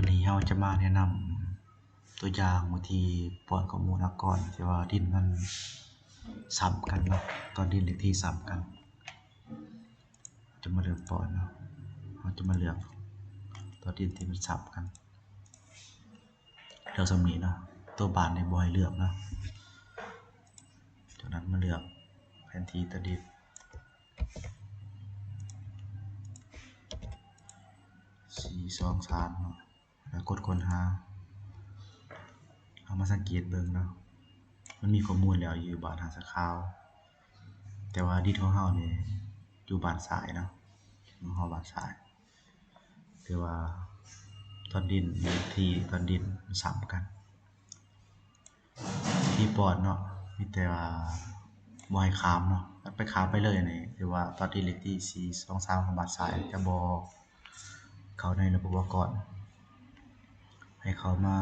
วันนี้เราจะมาแนะนำตัวอย่างวิธีป้อนข้อมูลก่อนที่ว่าดินมันซ้ำกันเนาะตอนดินเลขที่ซ้ำกันจะมาเลือกป้อนเนาะเราจะมาเลือกตัวดินที่มันซ้ำกันเลือกสำนีเนาะตัวบานในบ่ให้เลือกเนาะจากนั้นมาเลือกแผนที่ตัวดิน423เนาะแล้วกดค้นหาเอามาสังเกตเบิ่งเนาะมันมีข้อมูลแล้วอยู่บ้านหาสะขาวแต่ว่าดินของเรานี่อยู่บ้านซ้ายเนาะของเราบ้านซ้ายแต่ว่าตอนดินที่ตอนดินมันซ้ำกันที่ปอดเนาะมีแต่ว่าบ่ให้ข้ามเนาะมันไปข้ามไปเลยนี่หรือว่าตอนดินเลขที่423ของบ้านซ้ายจะบ่เข้าในระบบก่อนให้เขามา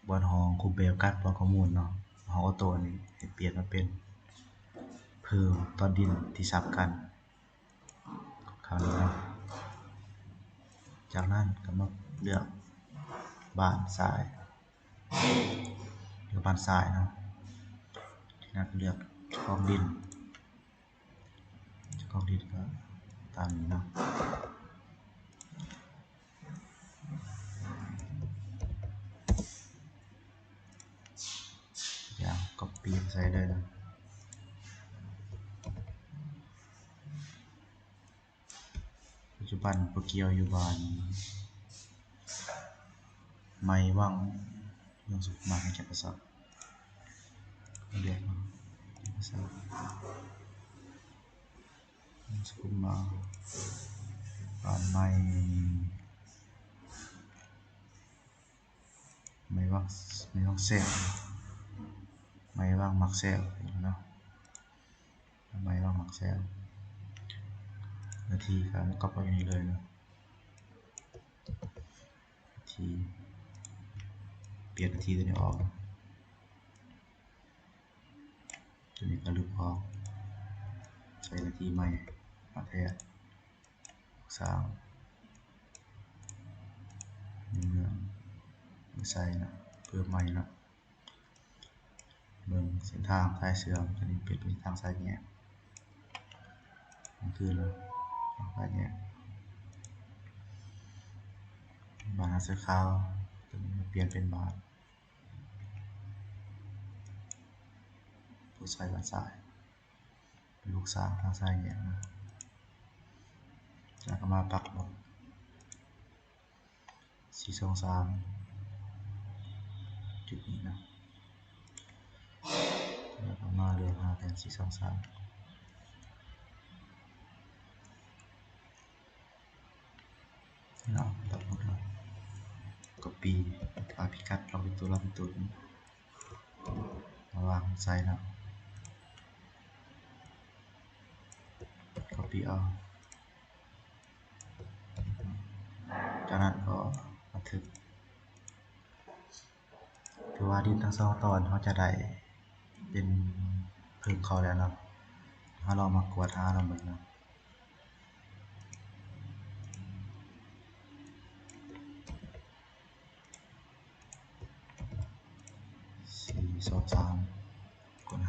บนห้องคุมแบบการป้อนข้อมูลเนาะห้องออโต้นี่ให้เปลี่ยนมาเป็นเพิ่มตอนดินที่ซ้ำกันคราวนี้เนาะจากนั้นก็มาเลือกบ้านซ้ายเลือกบ้านซ้ายเนาะจากนั้นเลือกเจ้าของดินก็ตามนี้เนาะอย่าง copy ใส่เลยนะปัจจุบันโปรเกียวอยู่บ้านไม่ว่างเรื่องสุขมาให้แก่ประสาทเรียกเนาะประสาทสุขมาบ้านไม่ว่างแซวไม่ว่างมักแซวเนาะไม่ว่างมักแซวนาทีครับก็ไปอย่างนี้เลยนะนาทีเปลี่ยนนาทีตัวนี้ออกนะตัวนี้ก็ลืมออกใส่นาทีใหม่มาแทน3เนื้อไม่ใส่นะเพิ่มใหม่นะเบิ่งเส้นทางสายเสื่อมตัวนี้เปลี่ยนเป็นทางสายแง่มันคือแล้วทางสายแง่บานหาเสื้อขาวตัวนี้เปลี่ยนเป็นบานผู้ใช้บานซ้ายเป็นลูกสาวทางซ้ายแง่นะแล้วก็มาปักหมด423จุดนี้นะแล้วก็มาเลือกหาแทน423เนาะปักหมดแล้วcopy พิกัดเราเป็นตัวมาวางใส่เนาะ copy เอาจากนั้นก็บันทึกถือว่าดินทั้ง2ตอนเขาจะได้เป็นเพิ่มเข้าแล้วเนาะถ้าเรามากวดหาเราเหมือนเนาะ423กด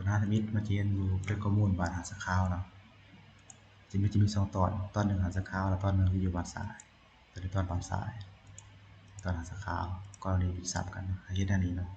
5ทมิตมาเจียนอยู่เป็นข้อมูลบ้านหาสะขาวเนาะจะมี2ตอนหนึ่งหาสะขาวแล้วตอนหนึ่งอยู่บ้านซ้ายตอนนี้ตอนบ้านซ้ายตอนหาสะขาวก็เลยซับกันให้เฮ็ดอันนี้เนาะ